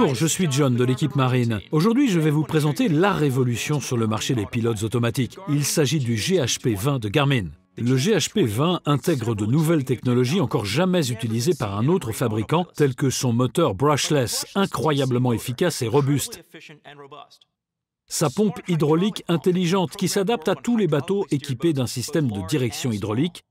Bonjour, je suis John de l'équipe marine. Aujourd'hui, je vais vous présenter la révolution sur le marché des pilotes automatiques. Il s'agit du GHP20 de Garmin. Le GHP20 intègre de nouvelles technologies encore jamais utilisées par un autre fabricant, tel que son moteur brushless, incroyablement efficace et robuste. Sa pompe hydraulique intelligente qui s'adapte à tous les bateaux équipés d'un système de direction hydraulique,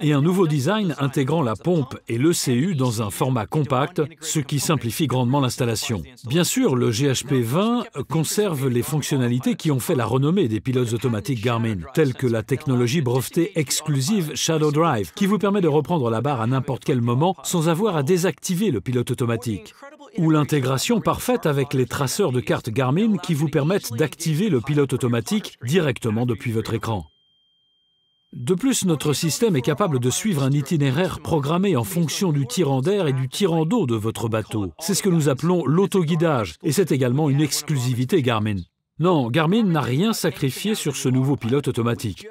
et un nouveau design intégrant la pompe et l'ECU dans un format compact, ce qui simplifie grandement l'installation. Bien sûr, le GHP20 conserve les fonctionnalités qui ont fait la renommée des pilotes automatiques Garmin, telles que la technologie brevetée exclusive Shadow Drive, qui vous permet de reprendre la barre à n'importe quel moment sans avoir à désactiver le pilote automatique. Ou l'intégration parfaite avec les traceurs de cartes Garmin qui vous permettent d'activer le pilote automatique directement depuis votre écran. De plus, notre système est capable de suivre un itinéraire programmé en fonction du tirant d'air et du tirant d'eau de votre bateau. C'est ce que nous appelons l'autoguidage, et c'est également une exclusivité Garmin. Non, Garmin n'a rien sacrifié sur ce nouveau pilote automatique.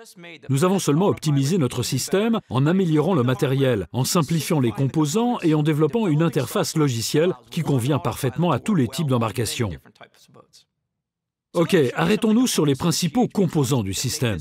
Nous avons seulement optimisé notre système en améliorant le matériel, en simplifiant les composants et en développant une interface logicielle qui convient parfaitement à tous les types d'embarcations. Ok, arrêtons-nous sur les principaux composants du système.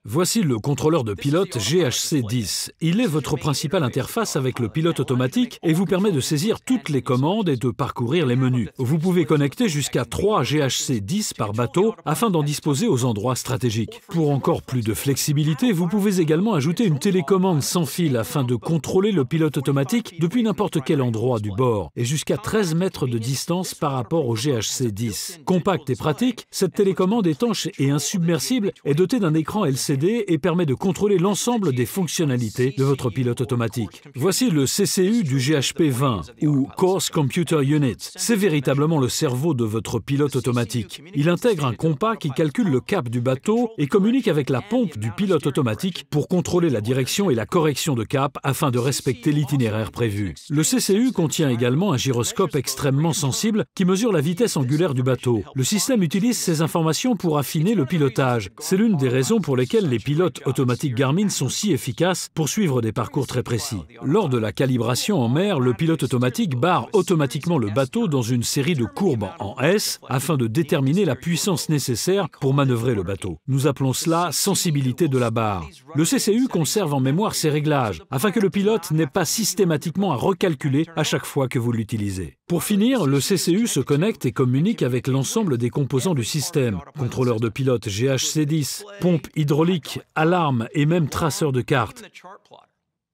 Voici le contrôleur de pilote GHC10. Il est votre principale interface avec le pilote automatique et vous permet de saisir toutes les commandes et de parcourir les menus. Vous pouvez connecter jusqu'à 3 GHC10 par bateau afin d'en disposer aux endroits stratégiques. Pour encore plus de flexibilité, vous pouvez également ajouter une télécommande sans fil afin de contrôler le pilote automatique depuis n'importe quel endroit du bord et jusqu'à 13 mètres de distance par rapport au GHC10. Compacte et pratique, cette télécommande étanche et insubmersible est dotée d'un écran LCD et permet de contrôler l'ensemble des fonctionnalités de votre pilote automatique. Voici le CCU du GHP20, ou Course Computer Unit. C'est véritablement le cerveau de votre pilote automatique. Il intègre un compas qui calcule le cap du bateau et communique avec la pompe du pilote automatique pour contrôler la direction et la correction de cap afin de respecter l'itinéraire prévu. Le CCU contient également un gyroscope extrêmement sensible qui mesure la vitesse angulaire du bateau. Le système utilise ces informations pour affiner le pilotage. C'est l'une des raisons pour lesquelles les pilotes automatiques Garmin sont si efficaces pour suivre des parcours très précis. Lors de la calibration en mer, le pilote automatique barre automatiquement le bateau dans une série de courbes en S afin de déterminer la puissance nécessaire pour manœuvrer le bateau. Nous appelons cela sensibilité de la barre. Le CCU conserve en mémoire ces réglages afin que le pilote n'ait pas systématiquement à recalculer à chaque fois que vous l'utilisez. Pour finir, le CCU se connecte et communique avec l'ensemble des composants du système, contrôleur de pilote GHC10, pompe hydraulique, alarme et même traceur de cartes.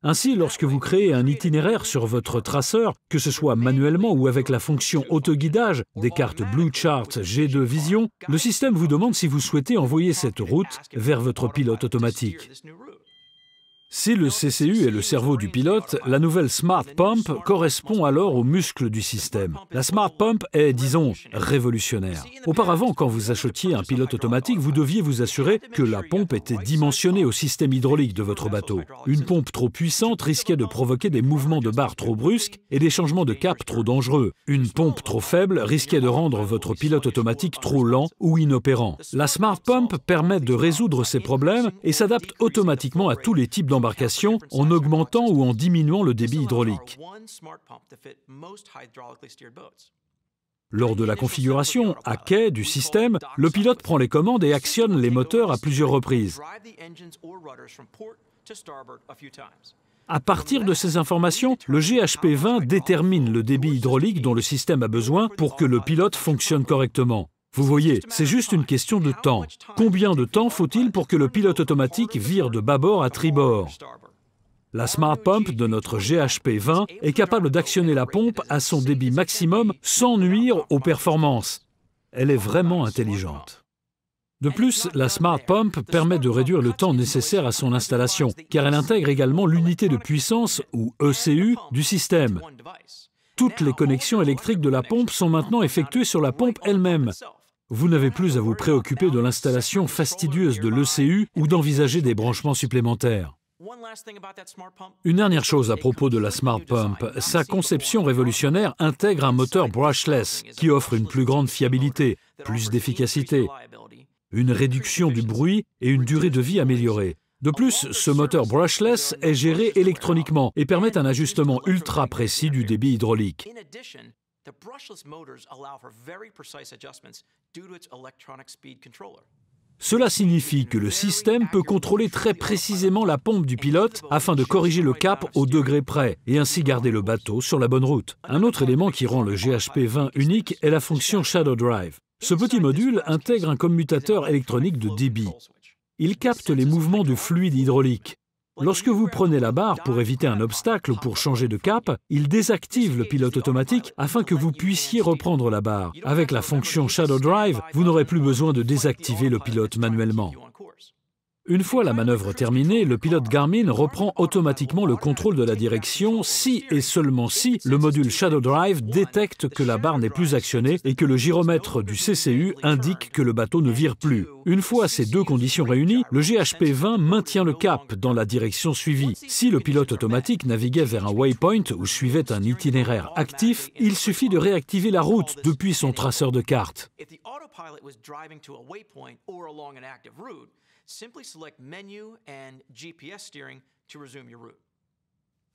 Ainsi, lorsque vous créez un itinéraire sur votre traceur, que ce soit manuellement ou avec la fonction autoguidage des cartes Blue Chart G2 Vision, le système vous demande si vous souhaitez envoyer cette route vers votre pilote automatique. Si le CCU est le cerveau du pilote, la nouvelle Smart Pump correspond alors aux muscles du système. La Smart Pump est, disons, révolutionnaire. Auparavant, quand vous achetiez un pilote automatique, vous deviez vous assurer que la pompe était dimensionnée au système hydraulique de votre bateau. Une pompe trop puissante risquait de provoquer des mouvements de barre trop brusques et des changements de cap trop dangereux. Une pompe trop faible risquait de rendre votre pilote automatique trop lent ou inopérant. La Smart Pump permet de résoudre ces problèmes et s'adapte automatiquement à tous les types d'embarcations en augmentant ou en diminuant le débit hydraulique. Lors de la configuration à quai du système, le pilote prend les commandes et actionne les moteurs à plusieurs reprises. À partir de ces informations, le GHP20 détermine le débit hydraulique dont le système a besoin pour que le pilote fonctionne correctement. Vous voyez, c'est juste une question de temps. Combien de temps faut-il pour que le pilote automatique vire de bâbord à tribord? La Smart Pump de notre GHP20 est capable d'actionner la pompe à son débit maximum sans nuire aux performances. Elle est vraiment intelligente. De plus, la Smart Pump permet de réduire le temps nécessaire à son installation, car elle intègre également l'unité de puissance, ou ECU, du système. Toutes les connexions électriques de la pompe sont maintenant effectuées sur la pompe elle-même. Vous n'avez plus à vous préoccuper de l'installation fastidieuse de l'ECU ou d'envisager des branchements supplémentaires. Une dernière chose à propos de la Smart Pump, sa conception révolutionnaire intègre un moteur brushless qui offre une plus grande fiabilité, plus d'efficacité, une réduction du bruit et une durée de vie améliorée. De plus, ce moteur brushless est géré électroniquement et permet un ajustement ultra précis du débit hydraulique. The brushless motors allow for very precise adjustments due to its electronic speed controller. Cela signifie que le système peut contrôler très précisément la pompe du pilote afin de corriger le cap au degré près et ainsi garder le bateau sur la bonne route. Un autre élément qui rend le GHP20 unique est la fonction Shadow Drive. Ce petit module intègre un commutateur électronique de débit. Il capte les mouvements du fluide hydraulique. Lorsque vous prenez la barre pour éviter un obstacle ou pour changer de cap, il désactive le pilote automatique afin que vous puissiez reprendre la barre. Avec la fonction Shadow Drive, vous n'aurez plus besoin de désactiver le pilote manuellement. Une fois la manœuvre terminée, le pilote Garmin reprend automatiquement le contrôle de la direction si et seulement si le module Shadow Drive détecte que la barre n'est plus actionnée et que le gyromètre du CCU indique que le bateau ne vire plus. Une fois ces deux conditions réunies, le GHP20 maintient le cap dans la direction suivie. Si le pilote automatique naviguait vers un waypoint ou suivait un itinéraire actif, il suffit de réactiver la route depuis son traceur de carte. Simply select Menu and GPS steering to resume your route.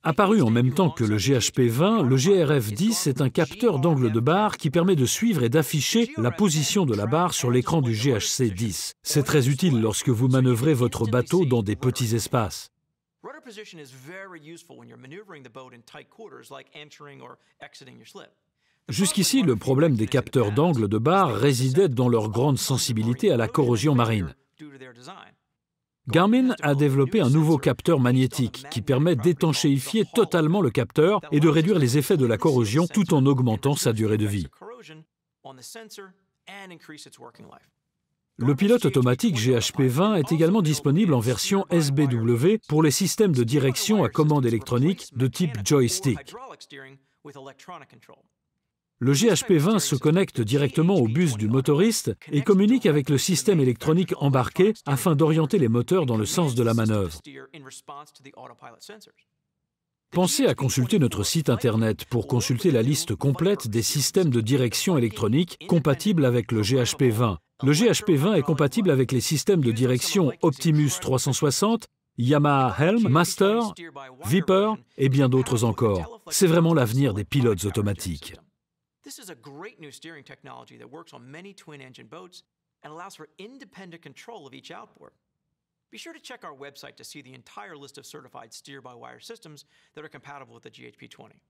Apparu en même temps que le GHP20, le GRF10 est un capteur d'angle de barre qui permet de suivre et d'afficher la position de la barre sur l'écran du GHC10. C'est très utile lorsque vous manœuvrez votre bateau dans des petits espaces. Rudder position is very useful when you're maneuvering the boat in tight quarters like entering or exiting your slip. Jusqu'ici, le problème des capteurs d'angle de barre résidait dans leur grande sensibilité à la corrosion marine. Garmin a développé un nouveau capteur magnétique qui permet d'étanchéifier totalement le capteur et de réduire les effets de la corrosion tout en augmentant sa durée de vie. Le pilote automatique GHP20 est également disponible en version SBW pour les systèmes de direction à commande électronique de type joystick. Le GHP20 se connecte directement au bus du motoriste et communique avec le système électronique embarqué afin d'orienter les moteurs dans le sens de la manœuvre. Pensez à consulter notre site internet pour consulter la liste complète des systèmes de direction électronique compatibles avec le GHP20. Le GHP20 est compatible avec les systèmes de direction Optimus 360, Yamaha Helm, Master, Viper et bien d'autres encore. C'est vraiment l'avenir des pilotes automatiques. This is a great new steering technology that works on many twin-engine boats and allows for independent control of each outboard. Be sure to check our website to see the entire list of certified steer-by-wire systems that are compatible with the GHP20.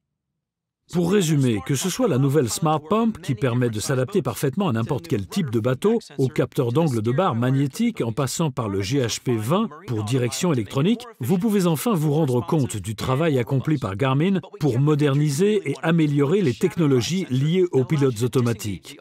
Pour résumer, que ce soit la nouvelle Smart Pump qui permet de s'adapter parfaitement à n'importe quel type de bateau, au capteur d'angle de barre magnétique en passant par le GHP20 pour direction électronique, vous pouvez enfin vous rendre compte du travail accompli par Garmin pour moderniser et améliorer les technologies liées aux pilotes automatiques.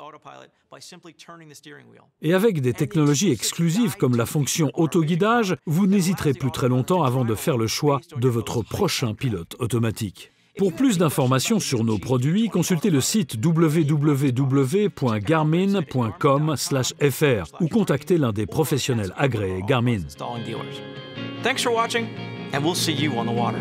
Et avec des technologies exclusives comme la fonction autoguidage, vous n'hésiterez plus très longtemps avant de faire le choix de votre prochain pilote automatique. Pour plus d'informations sur nos produits, consultez le site www.garmin.com/fr ou contactez l'un des professionnels agréés Garmin. Thanks for watching, and we'll see you on the water.